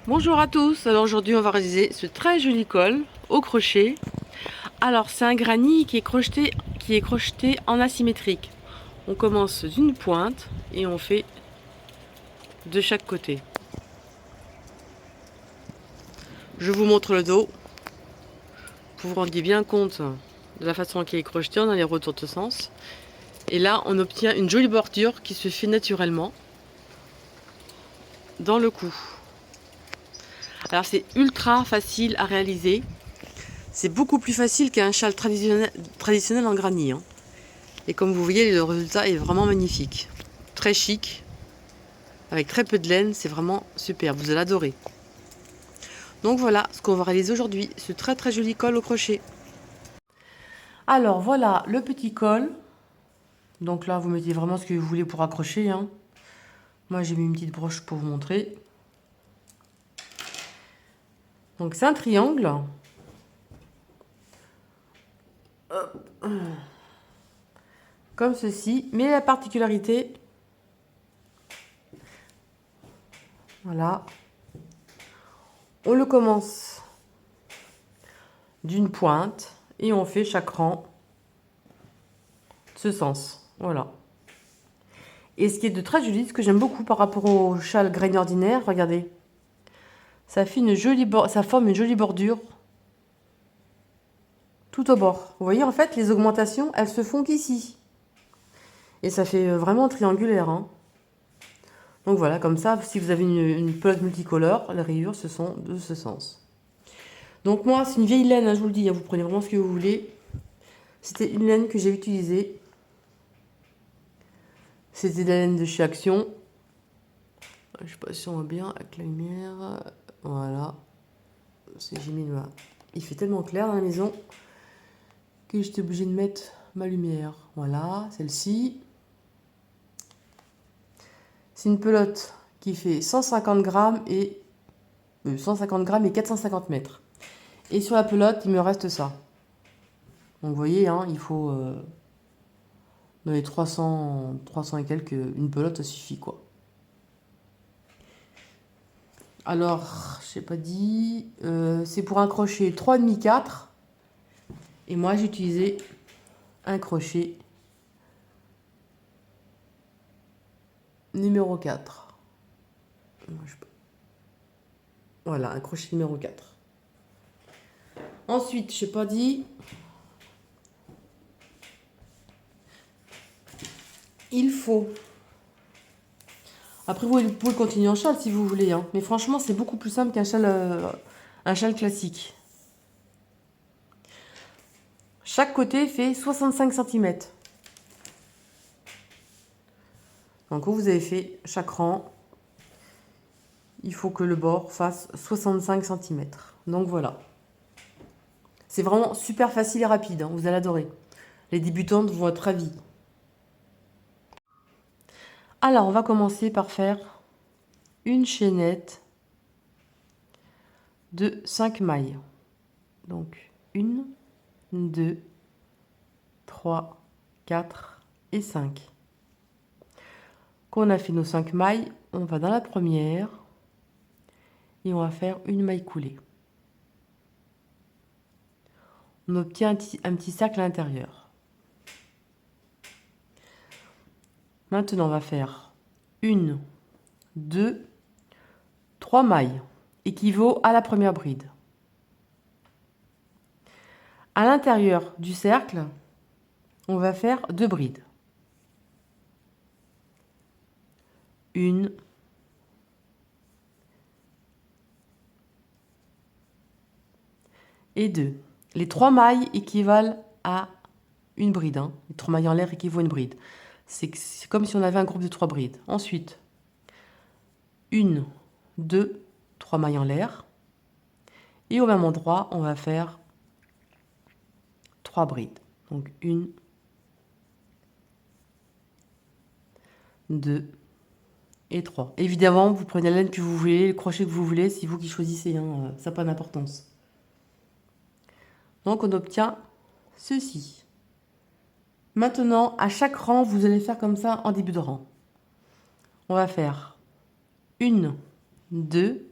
Bonjour à tous, alors aujourd'hui on va réaliser ce très joli col au crochet. Alors c'est un granny qui est crocheté en asymétrique. On commence d'une pointe et on fait de chaque côté. Je vous montre le dos pour vous rendre bien compte de la façon qu'il est crocheté, on a les retours de sens. Et là on obtient une jolie bordure qui se fait naturellement dans le cou. Alors c'est ultra facile à réaliser. C'est beaucoup plus facile qu'un châle traditionnel en granny. Et comme vous voyez, le résultat est vraiment magnifique. Très chic, avec très peu de laine, c'est vraiment super, vous allez adorer. Donc voilà ce qu'on va réaliser aujourd'hui, ce très joli col au crochet. Alors voilà le petit col. Donc là, vous mettez vraiment ce que vous voulez pour accrocher. Moi, j'ai mis une petite broche pour vous montrer. Donc c'est un triangle. Comme ceci. Mais la particularité, voilà, on le commence d'une pointe et on fait chaque rang de ce sens. Voilà. Et ce qui est de très joli, ce que j'aime beaucoup par rapport au châle grain ordinaire, regardez. Ça forme une jolie bordure tout au bord. Vous voyez, en fait, les augmentations, elles se font qu'ici. Et ça fait vraiment triangulaire. Donc voilà, comme ça, si vous avez une pelote multicolore, les rayures, ce sont de ce sens. Donc moi, c'est une vieille laine, je vous le dis, vous prenez vraiment ce que vous voulez. C'était une laine que j'ai utilisée. C'était de la laine de chez Action. Je ne sais pas si on voit bien avec la lumière. Voilà. J'ai mis il fait tellement clair dans la maison que j'étais obligée de mettre ma lumière. Voilà, celle-ci. C'est une pelote qui fait 150 grammes et 450 mètres. Et sur la pelote, il me reste ça. Donc vous voyez, il faut dans les 300 et quelques, une pelote, ça suffit quoi. Alors, je sais pas dit, c'est pour un crochet 3,5 4. Et moi, j'ai utilisé un crochet numéro 4. Voilà, un crochet numéro 4. Ensuite, je sais pas dit, il faut... Après, vous pouvez continuer en châle si vous voulez. Mais franchement, c'est beaucoup plus simple qu'un châle classique. Chaque côté fait 65 cm. Donc, quand vous avez fait chaque rang, il faut que le bord fasse 65 cm. Donc, voilà. C'est vraiment super facile et rapide. Vous allez adorer. Les débutantes vont être ravies. Alors, on va commencer par faire une chaînette de 5 mailles. Donc, 1, 2, 3, 4 et 5. Quand on a fait nos 5 mailles, on va dans la première et on va faire une maille coulée. On obtient un petit cercle à l'intérieur. Maintenant, on va faire 1, 2, 3 mailles, équivaut à la première bride. À l'intérieur du cercle, on va faire 2 brides. 1, et 2. Les 3 mailles équivalent à une bride. Les 3 mailles en l'air équivaut à une bride. C'est comme si on avait un groupe de 3 brides. Ensuite, 1, 2, 3 mailles en l'air. Et au même endroit, on va faire 3 brides. Donc 1, 2 et 3. Évidemment, vous prenez la laine que vous voulez, le crochet que vous voulez, c'est vous qui choisissez, ça n'a pas d'importance. Donc on obtient ceci. Maintenant, à chaque rang, vous allez faire comme ça en début de rang. On va faire 1, 2,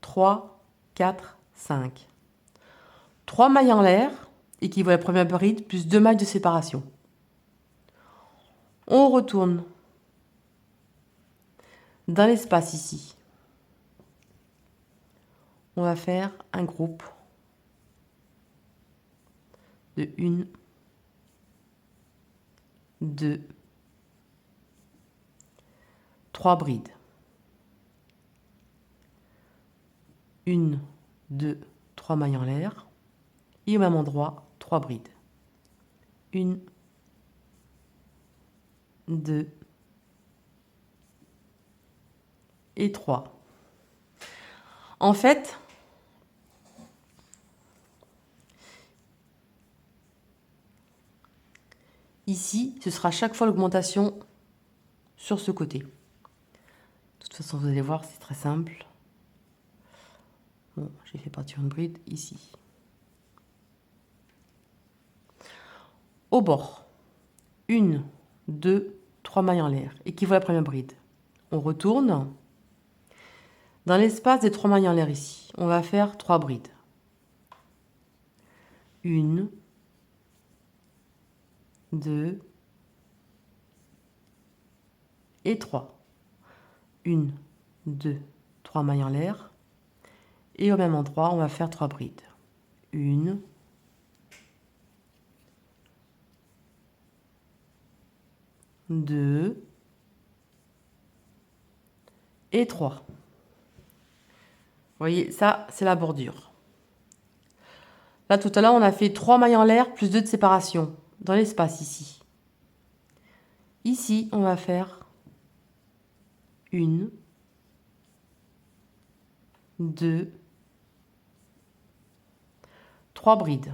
3, 4, 5. 3 mailles en l'air, équivaut à la première bride, plus 2 mailles de séparation. On retourne dans l'espace ici. On va faire un groupe de 1, 2, 3 brides. 1, 2, 3 mailles en l'air. Et au même endroit, 3 brides. 1, 2 et 3. En fait, ici, ce sera chaque fois l'augmentation sur ce côté. De toute façon, vous allez voir, c'est très simple. Bon, j'ai fait partir une bride ici. Au bord, 1, 2, 3 mailles en l'air, équivaut à la première bride. On retourne. Dans l'espace des 3 mailles en l'air ici, on va faire 3 brides. 1, 2 et 3. 1, 2, 3 mailles en l'air. Et au même endroit, on va faire 3 brides. 1, 2 et 3. Vous voyez, ça, c'est la bordure. Là, tout à l'heure, on a fait 3 mailles en l'air plus 2 de séparation dans l'espace ici. Ici, on va faire 1, 2, 3 brides.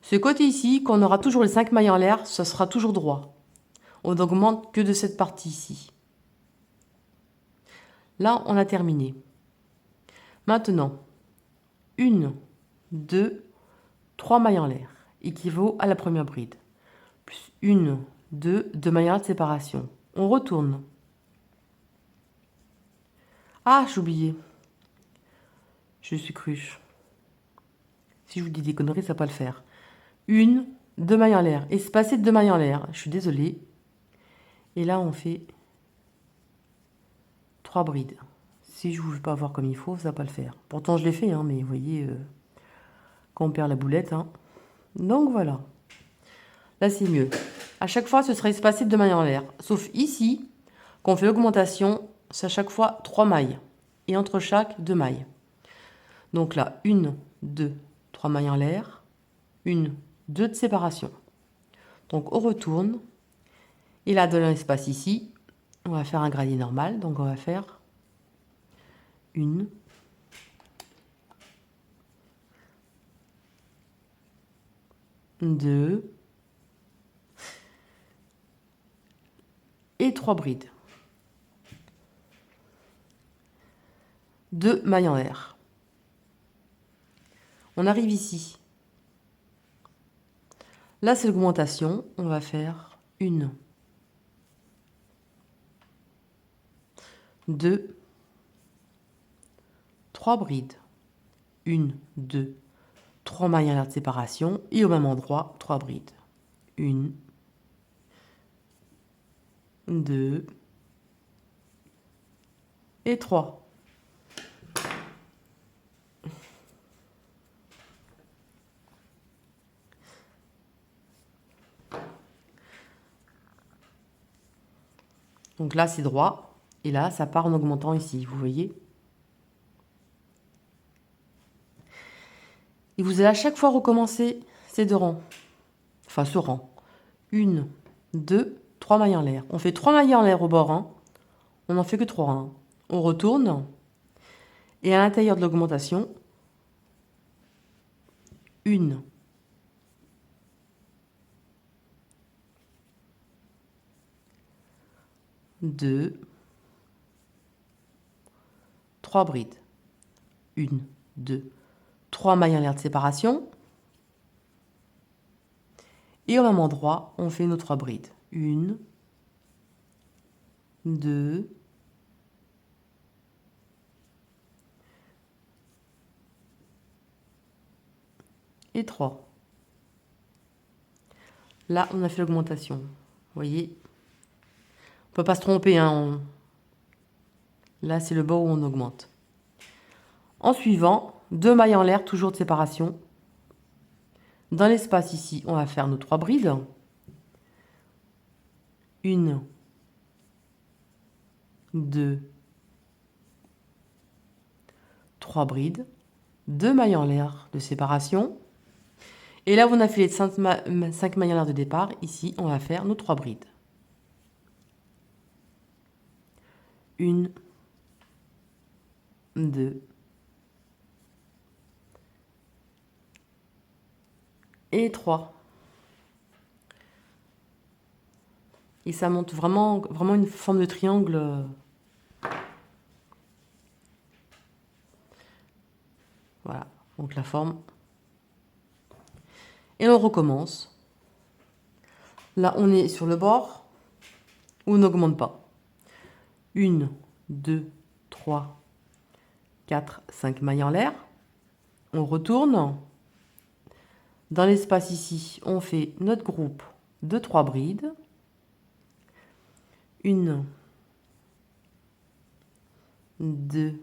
Ce côté ici, qu'on aura toujours les 5 mailles en l'air, ça sera toujours droit. On n'augmente que de cette partie ici. Là, on a terminé. Maintenant, 1, 2, 3 mailles en l'air, équivaut à la première bride. Plus 1, 2, 2 mailles en l'air de séparation. On retourne. Ah, j'ai oublié. Je suis cruche. Si je vous dis des conneries, ça va pas le faire. 1, 2 mailles en l'air. Espacé de 2 mailles en l'air. Je suis désolée. Et là, on fait 3 brides. Si je ne veux pas voir comme il faut, ça va pas le faire. Pourtant, je l'ai fait, hein, mais vous voyez, quand on perd la boulette. Hein. Donc, voilà. Là, c'est mieux. À chaque fois, ce sera espacé de 2 mailles en l'air. Sauf ici, quand on fait l'augmentation, c'est à chaque fois 3 mailles. Et entre chaque, 2 mailles. Donc là, 1, 2, 3 mailles en l'air. 1, 2 de séparation. Donc, on retourne. Et là, dans l'espace ici, on va faire un gradient normal. Donc, on va faire 1, 2 et 3 brides. 2 mailles en l'air. On arrive ici. Là, c'est l'augmentation. On va faire 1, 2, 3 brides. 1, 2, 3 mailles en l'air de séparation. Et au même endroit, 3 brides. 1, 2 et 3. Donc là, c'est droit. Et là, ça part en augmentant ici, vous voyez. Et vous allez à chaque fois recommencer ces 2 rangs. Enfin, ce rang. 1, 2, 3 mailles en l'air. On fait 3 mailles en l'air au bord. Hein. On n'en fait que 3. Hein. On retourne. Et à l'intérieur de l'augmentation, 1, 2, 3 brides. 1, 2, 3 mailles en l'air de séparation. Et au même endroit, on fait nos 3 brides. 1, 2 et 3. Là, on a fait l'augmentation. Vous voyez, on ne peut pas se tromper. Hein, là, c'est le bas où on augmente. En suivant, 2 mailles en l'air, toujours de séparation. Dans l'espace ici, on va faire nos 3 brides. 1, 2, 3 brides. 2 mailles en l'air de séparation. Et là, où on a fait les 5 mailles en l'air de départ, ici, on va faire nos 3 brides. 1, 2 et 3. Et ça monte vraiment une forme de triangle. Voilà, donc la forme. Et on recommence. Là, on est sur le bord où on n'augmente pas. 1, 2, 3, 4, 5 mailles en l'air. On retourne. Dans l'espace ici, on fait notre groupe de 3 brides. 1, 2,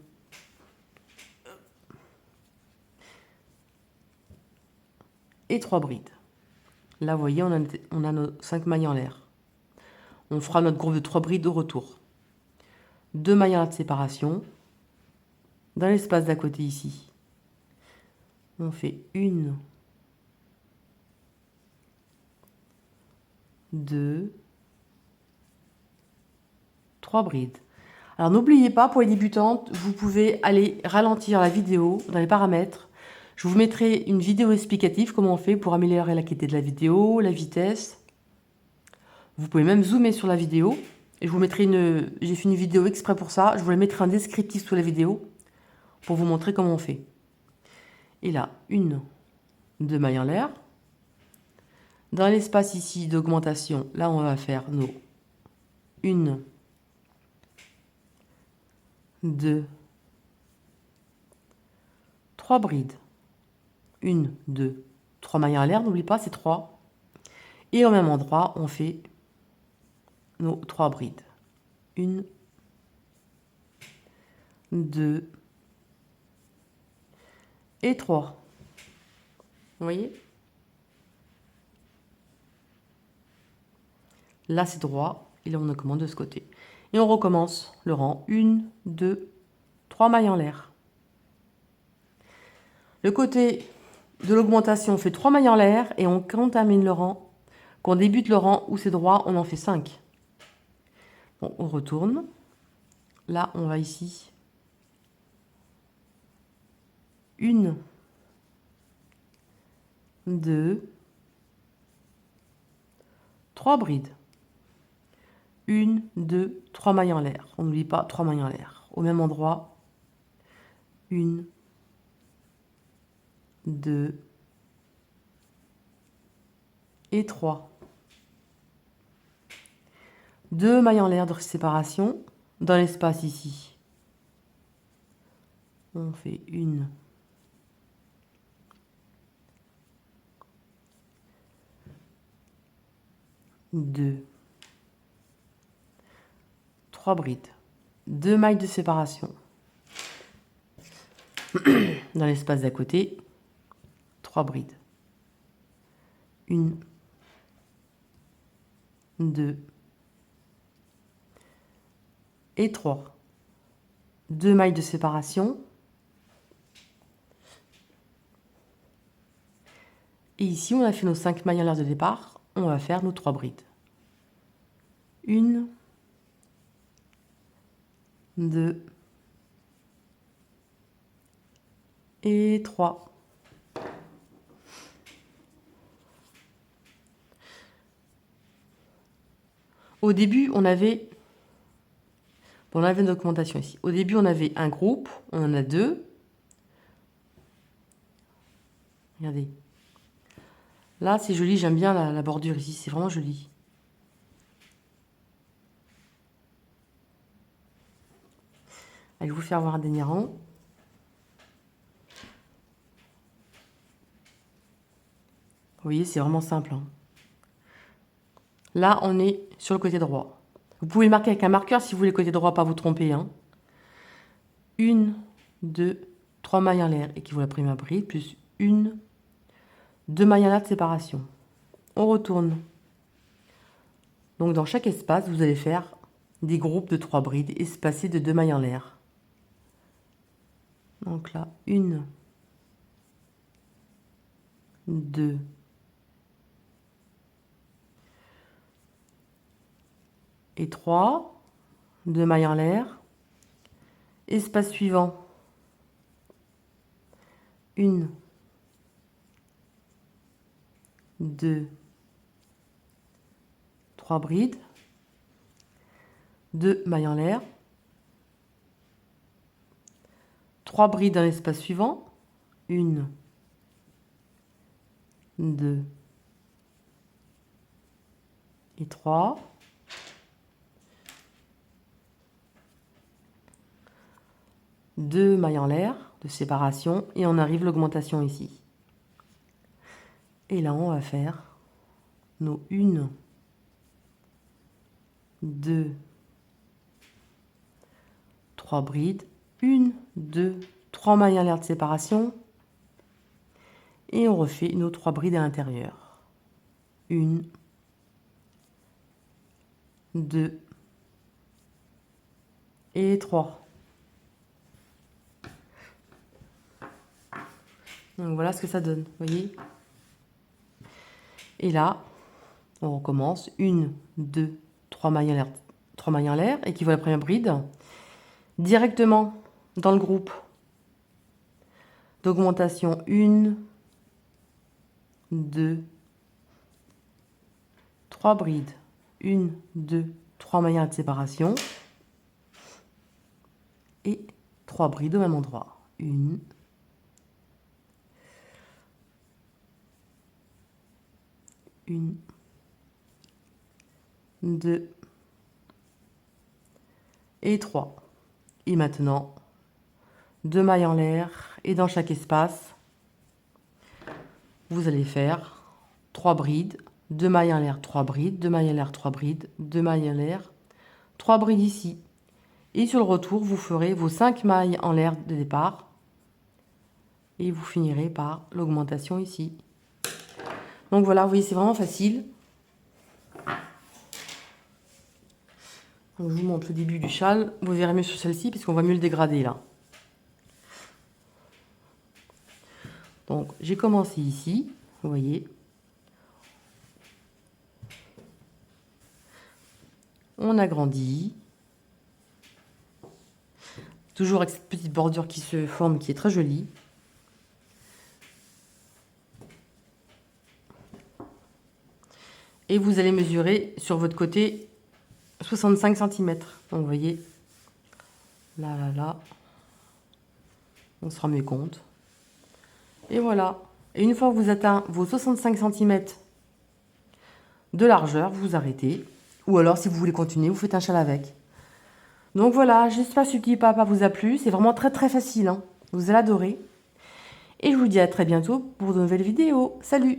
et 3 brides. Là, vous voyez, on a nos 5 mailles en l'air. On fera notre groupe de 3 brides au retour. 2 mailles en l'air de séparation. Dans l'espace d'à côté ici, on fait 1, 2, 3 brides. Alors n'oubliez pas, pour les débutantes, vous pouvez aller ralentir la vidéo dans les paramètres. Je vous mettrai une vidéo explicative, comment on fait pour améliorer la qualité de la vidéo, la vitesse. Vous pouvez même zoomer sur la vidéo. Et je vous mettrai j'ai fait une vidéo exprès pour ça. Je vous la mettrai un descriptif sous la vidéo pour vous montrer comment on fait. Et là, 1, 2 mailles en l'air. Dans l'espace ici d'augmentation, là on va faire nos 1, 2, 3 brides. 1, 2, 3 mailles en l'air, n'oublie pas, c'est 3. Et au même endroit, on fait nos 3 brides. 1, 2 et 3. Vous voyez? Là, c'est droit. Et là, on augmente de ce côté. Et on recommence le rang. 1, 2, 3 mailles en l'air. Le côté de l'augmentation, on fait 3 mailles en l'air et on termine le rang. Quand on débute le rang où c'est droit, on en fait 5. Bon, on retourne. Là, on va ici. 1, 2, 3 brides. 1, 2, 3 mailles en l'air. On n'oublie pas 3 mailles en l'air. Au même endroit. 1, 2 et 3. 2 mailles en l'air de séparation. Dans l'espace ici, on fait 1, 2, 3 brides. 2 mailles de séparation. Dans l'espace d'à côté, 3 brides. 1, 2 et 3. 2 mailles de séparation. Et ici, on a fait nos 5 mailles en l'air de départ. On va faire nos 3 brides. 1, 2 et 3. Au début, on avait une augmentation ici. Au début, on avait un groupe, on en a 2. Regardez. Là, c'est joli, j'aime bien la bordure ici, c'est vraiment joli. Allez, je vais vous faire voir un dernier rang. voyez, c'est vraiment simple, hein. Là, on est sur le côté droit. Vous pouvez marquer avec un marqueur si vous voulez le côté droit, pas vous tromper, hein. 1, 2, 3 mailles en l'air équivaut à la première bride, plus 1, 2 mailles en l'air de séparation. On retourne. Donc dans chaque espace, vous allez faire des groupes de 3 brides espacés de 2 mailles en l'air. Donc là, 1, 2, et 3, 2 mailles en l'air. Espace suivant, 1, 2, 3 brides, 2 mailles en l'air, 3 brides dans l'espace suivant, 1, 2 et 3. Deux mailles en l'air de séparation et on arrive l'augmentation ici. Et là, on va faire nos 1, 2, 3 brides, 1, 2, 3 mailles en l'air de séparation et on refait nos 3 brides à l'intérieur. 1, 2 et 3. Donc voilà ce que ça donne, vous voyez. Et là, on recommence. 1, 2, 3 mailles en l'air, 3 mailles en l'air, équivaut à la première bride. Directement dans le groupe d'augmentation, 1, 2, 3 brides. 1, 2, 3 mailles en l'air de séparation. Et 3 brides au même endroit. 1, 2 et 3. Et maintenant, 2 mailles en l'air et dans chaque espace, vous allez faire 3 brides, 2 mailles en l'air, 3 brides, 2 mailles en l'air, 3 brides, 2 mailles en l'air, 3 brides ici. Et sur le retour, vous ferez vos 5 mailles en l'air de départ et vous finirez par l'augmentation ici. Donc voilà, vous voyez, c'est vraiment facile. Donc je vous montre le début du châle. Vous verrez mieux sur celle-ci puisqu'on va mieux le dégrader là. Donc j'ai commencé ici, vous voyez. On agrandit. Toujours avec cette petite bordure qui se forme, qui est très jolie. Et vous allez mesurer sur votre côté 65 cm. Donc vous voyez, là, on se rend mieux compte. Et voilà. Et une fois que vous atteint vos 65 cm de largeur, vous arrêtez. Ou alors, si vous voulez continuer, vous faites un châle avec. Donc voilà, j'espère que ce petit papa vous a plu. C'est vraiment très très facile, hein. Vous allez adorer. Et je vous dis à très bientôt pour de nouvelles vidéos. Salut!